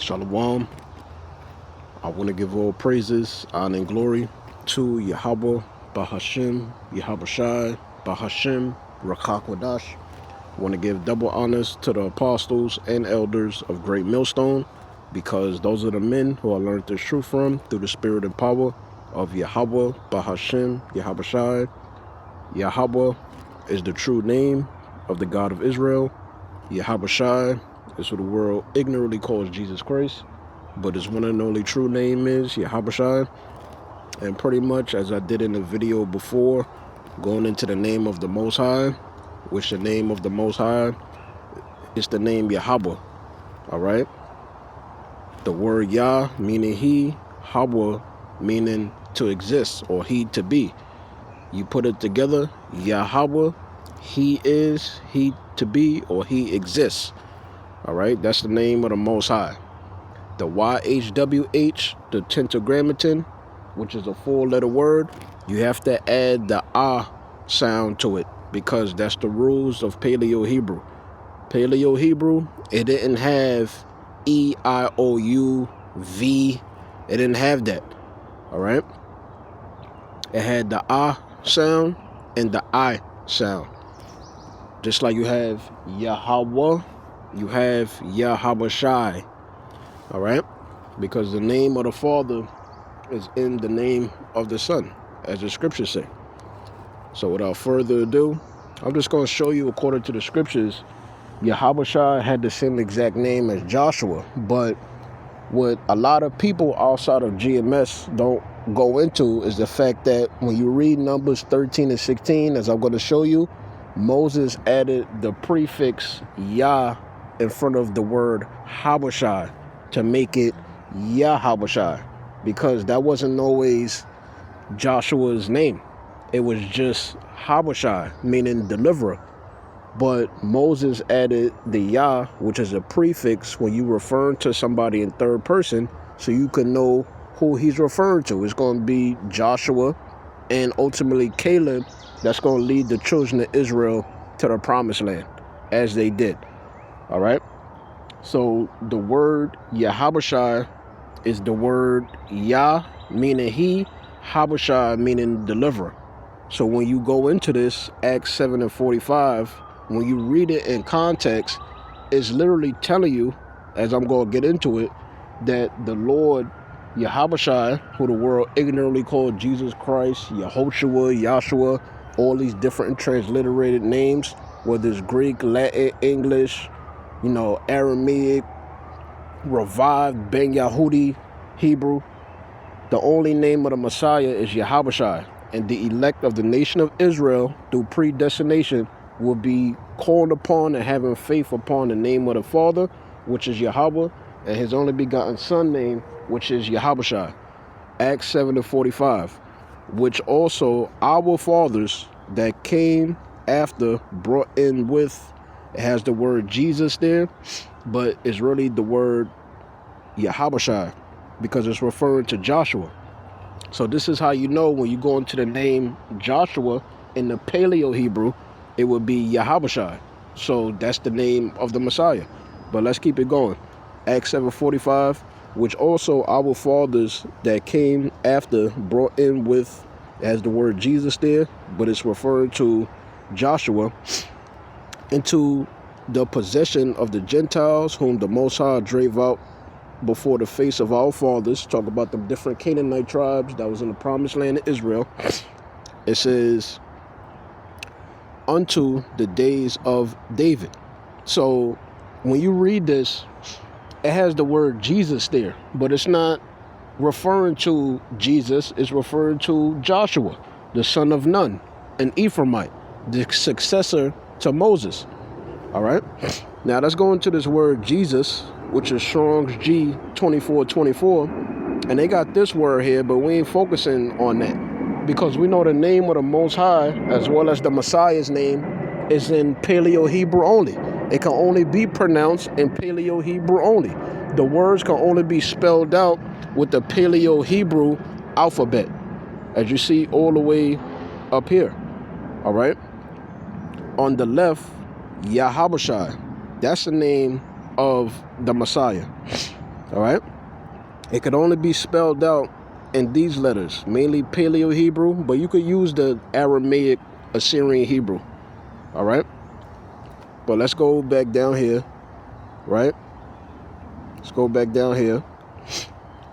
Shalom. I want to give all praises, honor, and glory to Yahweh, Bahashim, YaHaWaShi, Bahashim, Rakakwadash. I want to give double honors to the apostles and elders of Great Millstone, because those are the men who I learned this truth from through the spirit and power of Yahweh, Bahashim, YaHaWaShi. Yahweh is the true name of the God of Israel. YaHaWaShi is what the world ignorantly calls Jesus Christ, but his one and only true name is YaHaWaShi. And pretty much, as I did in the video before, going into the name of the Most High, which the name of the Most High is the name Yahweh. All right? The word Yah meaning he, Hawa meaning to exist or he to be. You put it together, Yahweh, he is, he to be, or he exists. All right, that's the name of the Most High. The YHWH, the tetragrammaton, which is a four-letter word, you have to add the ah sound to it, because that's the rules of Paleo-Hebrew. Paleo-Hebrew, it didn't have E, I, O, U, V. It didn't have that. All right? It had the ah sound and the I sound. Just like you have Yahweh, you have YaHaWaShi. All right? Because the name of the Father is in the name of the Son, as the scriptures say. So without further ado, I'm just going to show you, according to the scriptures, YaHaWaShi had the same exact name as Joshua. But what a lot of people outside of GMS don't go into is the fact that when you read Numbers 13 and 16, as I'm going to show you, Moses added the prefix Yah in front of the word Hawashi to make it YaHaWaShi, because that wasn't always Joshua's name. It was just Hawashi, meaning deliverer. But Moses added the Yah, which is a prefix when you refer to somebody in third person, so you can know who he's referring to. It's going to be Joshua and ultimately Caleb that's going to lead the children of Israel to the promised land, as they did. All right? So the word YaHaWaShi is the word Yah, meaning he, Hawashi, meaning deliverer. So when you go into this, Acts 7 and 45, when you read it in context, it's literally telling you, as I'm going to get into it, that the Lord YaHaWaShi, who the world ignorantly called Jesus Christ, Yehoshua, Yahshua, all these different transliterated names, whether it's Greek, Latin, English, Aramaic, revived, Ben Yahudi, Hebrew. The only name of the Messiah is YaHaWaShi, and the elect of the nation of Israel through predestination will be called upon and having faith upon the name of the Father, which is Yahweh, and his only begotten Son name, which is YaHaWaShi. Acts 7 and 45, which also our fathers that came after brought in with, it has the word Jesus there, but it's really the word YaHaWaShi, because it's referring to Joshua. So this is how you know when you go into the name Joshua in the Paleo-Hebrew, it would be YaHaWaShi. So that's the name of the Messiah. But let's keep it going. Acts 7:45, which also our fathers that came after brought in with, has the word Jesus there, but it's referring to Joshua, into the possession of the Gentiles, whom the Most High drave out before the face of our fathers. Talk about the different Canaanite tribes that was in the promised land of Israel. It says, unto the days of David. So when you read this, it has the word Jesus there, but it's not referring to Jesus. It's referring to Joshua, the son of Nun, an Ephraimite, the successor to Moses. All right? Now let's go into this word Jesus, which is Strong's G 2424, and they got this word here, but we ain't focusing on that, because we know the name of the Most High, as well as the Messiah's name, is in Paleo-Hebrew only. It can only be pronounced in Paleo-Hebrew only. The words can only be spelled out with the Paleo-Hebrew alphabet, as you see all the way up here. All right? On the left, YaHaWaShi. That's the name of the Messiah. All right. It could only be spelled out in these letters, mainly Paleo-Hebrew, but you could use the Aramaic Assyrian Hebrew. All right. But let's go back down here, right? Let's go back down here.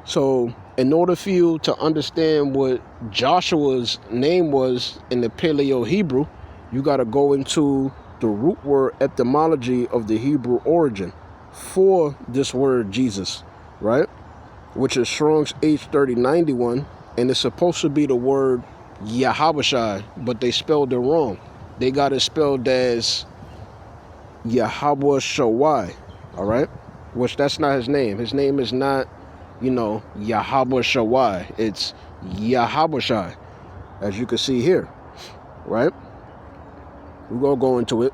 So in order for you to understand what Joshua's name was in the Paleo-Hebrew, you got to go into the root word etymology of the Hebrew origin for this word Jesus, right? Which is Strong's H3091, and it's supposed to be the word YaHaWaShi, but they spelled it wrong. They got it spelled as YaHaWaShi, all right? Which that's not his name. His name is not, YaHaWaShi. It's YaHaWaShi, as you can see here, right? We're going to go into it.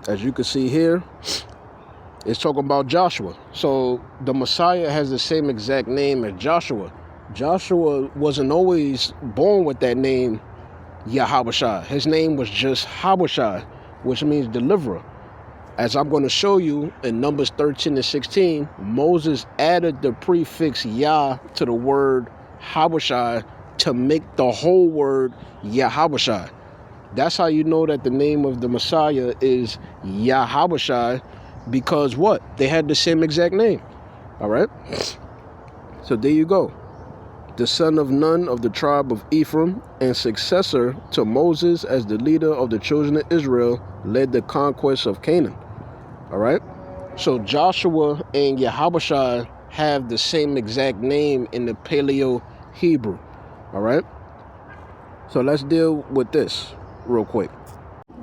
As you can see here, it's talking about Joshua. So the Messiah has the same exact name as Joshua. Joshua wasn't always born with that name, YaHaWaShi. His name was just HaWaShi, which means deliverer. As I'm going to show you in Numbers 13 and 16, Moses added the prefix Yah to the word HaWaShi to make the whole word YaHaWaShi. That's how you know that the name of the Messiah is YaHaWaShi, because what? They had the same exact name. All right? So there you go. The son of Nun of the tribe of Ephraim and successor to Moses as the leader of the children of Israel led the conquest of Canaan. All right? So Joshua and YaHaWaShi have the same exact name in the Paleo-Hebrew. All right? So let's deal with this real quick.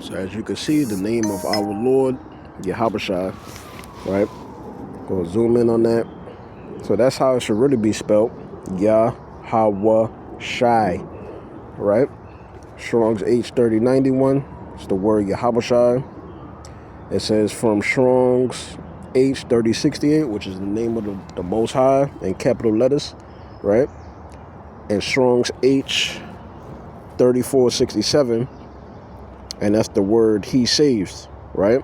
So as you can see, the name of our Lord, YaHaWaShi, right? Go zoom in on that. So that's how it should really be spelled. YaHaWaShi, right? Strong's H3091. It's the word YaHaWaShi. It says from Strong's H3068, which is the name of the Most High in capital letters, right? And Strong's H3467, and that's the word He saves, right?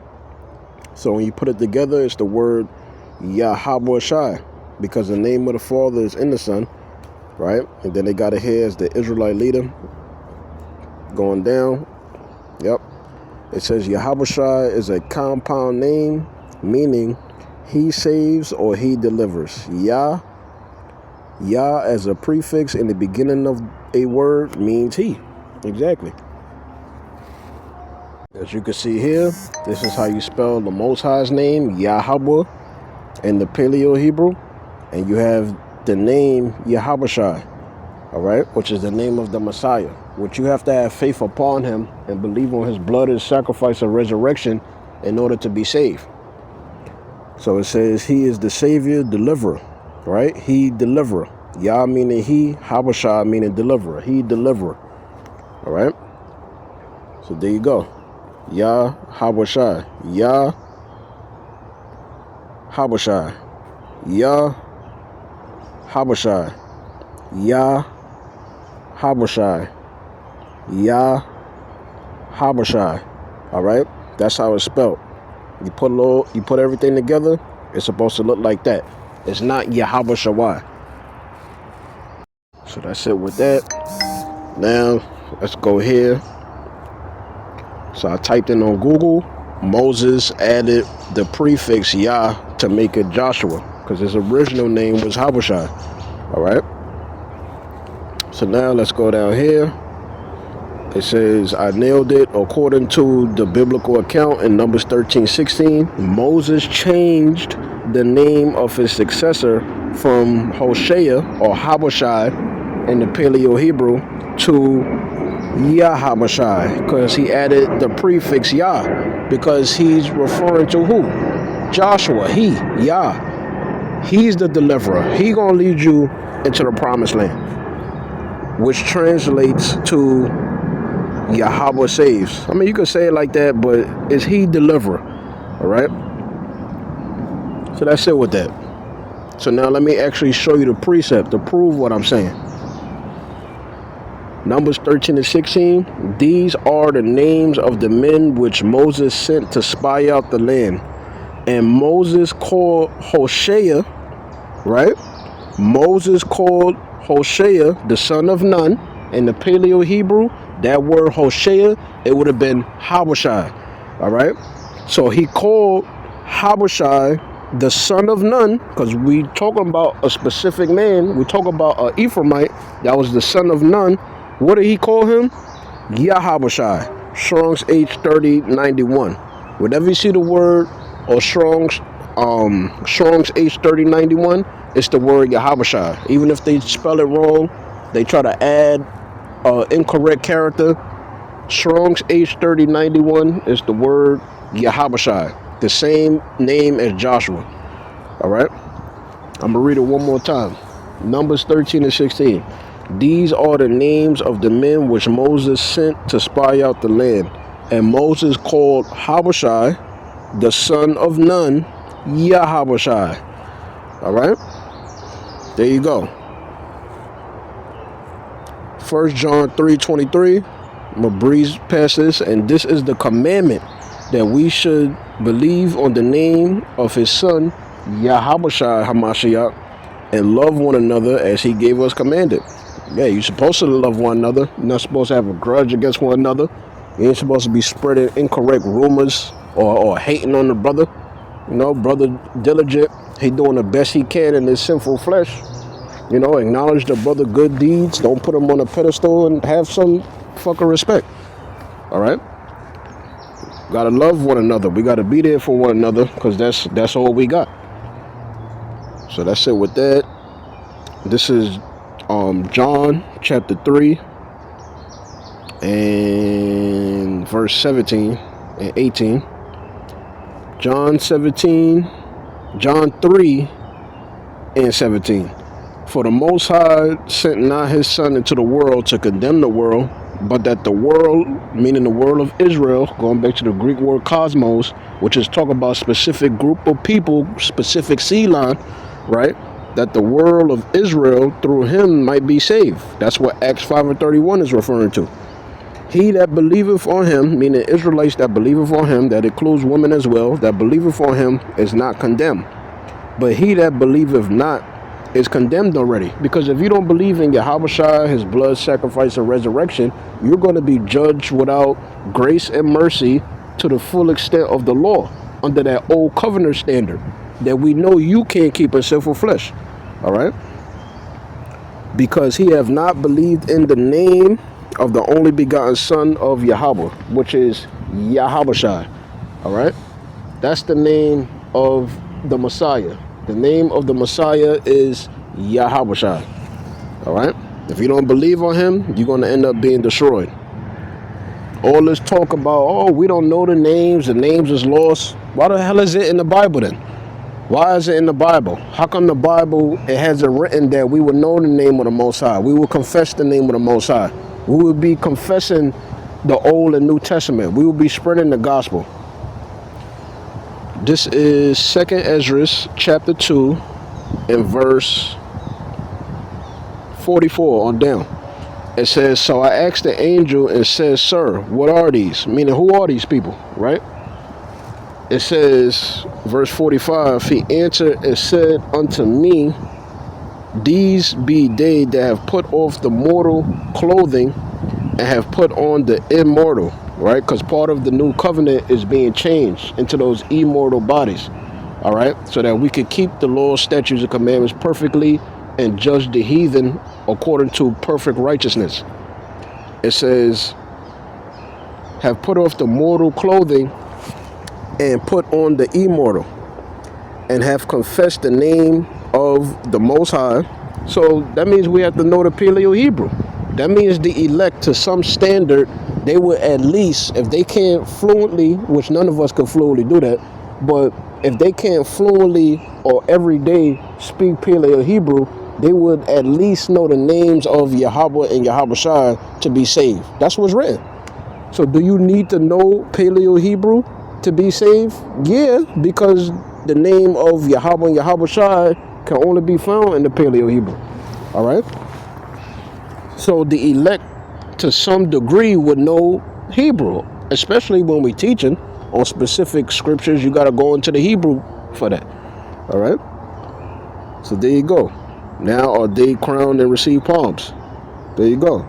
So when you put it together, it's the word YaHaWaShi, because the name of the Father is in the Son, right? And then they got it here as the Israelite leader going down. Yep. It says YaHaWaShi is a compound name, meaning He saves or He delivers. Yah as a prefix in the beginning of a word means He. Exactly. As you can see here, this is how you spell the Most High's name, Yahweh, in the Paleo-Hebrew. And you have the name YaHaWaShi, all right, which is the name of the Messiah, which you have to have faith upon Him and believe on His blood, His sacrifice, and resurrection in order to be saved. So it says He is the Savior, deliverer, right? He deliverer. Yah meaning He, HaWaShi meaning deliverer. He deliverer, all right? So there you go. YaHaWaShi. YaHaWaShi. YaHaWaShi. YaHaWaShi. YaHaWaShi. All right? That's how it's spelled. You put everything together, it's supposed to look like that. It's not YaHaWaShi. So that's it with that. Now, let's go here. So I typed in on Google, Moses added the prefix Yah to make it Joshua, because his original name was HaWaShi. All right. So now let's go down here. It says, I nailed it. According to the biblical account in Numbers 13:16, Moses changed the name of his successor from Hosea or HaWaShi in the Paleo-Hebrew to YaHaWaShi, because he added the prefix Yah, because he's referring to who? Joshua, Yah. He's the deliverer. He gonna lead you into the promised land, which translates to Yahweh saves. I mean, you could say it like that, but it's He deliverer. All right. So that's it with that. So now let me actually show you the precept to prove what I'm saying. Numbers 13 and 16. These are the names of the men which Moses sent to spy out the land. And Moses called Hosea right? Moses called Hosea the son of Nun. In the Paleo Hebrew, that word Hosea, it would have been YaHaWaShi. All right? So he called YaHaWaShi the son of Nun, because we talking about a specific man. We talk about an Ephraimite that was the son of Nun. What did he call him? YaHaWaShi. Strong's H3091. Whenever you see the word or Strong's H3091, it's the word YaHaWaShi. Even if they spell it wrong, they try to add incorrect character. Strong's H3091 is the word YaHaWaShi, the same name as Joshua. All right, I'm gonna read it one more time. Numbers 13 and 16. These are the names of the men which Moses sent to spy out the land. And Moses called YaHaWaShi the son of Nun, YaHaWaShi. All right, there you go. 1 John 3:23. I'm going to breeze past this. And this is the commandment, that we should believe on the name of his son, YaHaWaShi HaMashiach, and love one another as he gave us commanded. Yeah, you're supposed to love one another. You're not supposed to have a grudge against one another. You ain't supposed to be spreading incorrect rumors or hating on the brother. You know, brother diligent. He doing the best he can in his sinful flesh. You know, acknowledge the brother good deeds. Don't put him on a pedestal, and have some fucking respect. All right? Gotta love one another. We gotta be there for one another, because that's all we got. So that's it with that. This is John chapter 3 and verse 17 and 18. John 3 and 17. For the Most High sent not his Son into the world to condemn the world, but that the world, meaning the world of Israel, going back to the Greek word cosmos, which is talking about a specific group of people, specific seed line, right? That the world of Israel through him might be saved. That's what Acts 5 and 31 is referring to. He that believeth on him, meaning Israelites that believeth on him, that includes women as well, that believeth on him is not condemned. But he that believeth not is condemned already. Because if you don't believe in YaHaWaShi, his blood, sacrifice, and resurrection, you're going to be judged without grace and mercy to the full extent of the law, under that old covenant standard that we know you can't keep in sinful flesh. All right? Because he have not believed in the name of the only begotten Son of Yahweh, which is YaHaWaShi. All right? That's the name of the Messiah. The name of the Messiah is YaHaWaShi. All right? If you don't believe on him, you're going to end up being destroyed. All this talk about, oh, we don't know the names is lost. Why the hell is it in the Bible then? Why is it in the Bible? How come the Bible, it has it written that we would know the name of the Most High? We will confess the name of the Most High. We will be confessing the Old and New Testament. We will be spreading the gospel. This is 2nd Ezra chapter 2 and verse 44 on down. It says, so I asked the angel and said, sir, what are these? Meaning, who are these people, right? It says, verse 45, he answered and said unto me, these be they that have put off the mortal clothing and have put on the immortal, right? Because part of the new covenant is being changed into those immortal bodies, all right? So that we could keep the law, statutes, and commandments perfectly and judge the heathen according to perfect righteousness. It says, have put off the mortal clothing and put on the immortal, and have confessed the name of the Most High. So that means we have to know the Paleo Hebrew. That means the elect, to some standard, they would at least, if they can't fluently, which none of us can fluently do that, but if they can't fluently or every day speak Paleo Hebrew, they would at least know the names of Yahweh and YaHaWaShi to be saved. That's what's written. So do you need to know Paleo Hebrew to be saved? Yeah, because the name of Yahweh and YaHaWaShi can only be found in the Paleo Hebrew. All right? So the elect, to some degree, would know Hebrew, especially when we're teaching on specific scriptures. You got to go into the Hebrew for that. All right? So there you go. Now are they crowned and receive palms. There you go.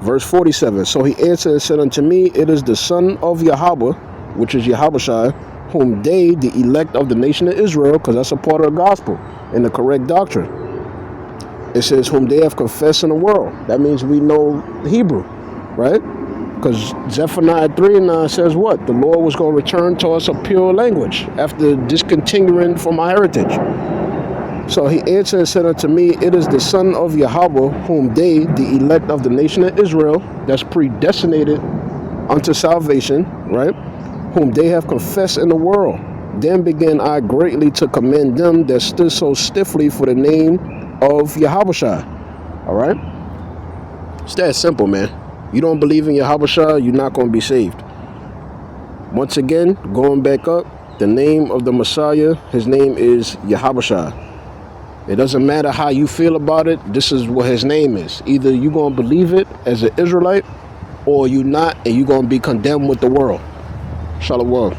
Verse 47. So he answered and said unto me, it is the son of Yahweh, which is YaHaWaShi, whom they, the elect of the nation of Israel, because that's a part of the gospel and the correct doctrine. It says, whom they have confessed in the world. That means we know Hebrew, right? Because Zephaniah 3:9 says what? The Lord was going to return to us a pure language after discontinuing from our heritage. So he answered and said unto me, it is the son of Yahweh, whom they, the elect of the nation of Israel, that's predestinated unto salvation, right? Whom they have confessed in the world. Then began I greatly to commend them that stood so stiffly for the name of YaHaWaShi. All right? It's that simple, man. You don't believe in YaHaWaShi, you're not going to be saved. Once again, going back up, the name of the Messiah, his name is YaHaWaShi. It doesn't matter how you feel about it. This is what his name is. Either you're going to believe it as an Israelite, or you're not, and you're going to be condemned with the world. Shalom.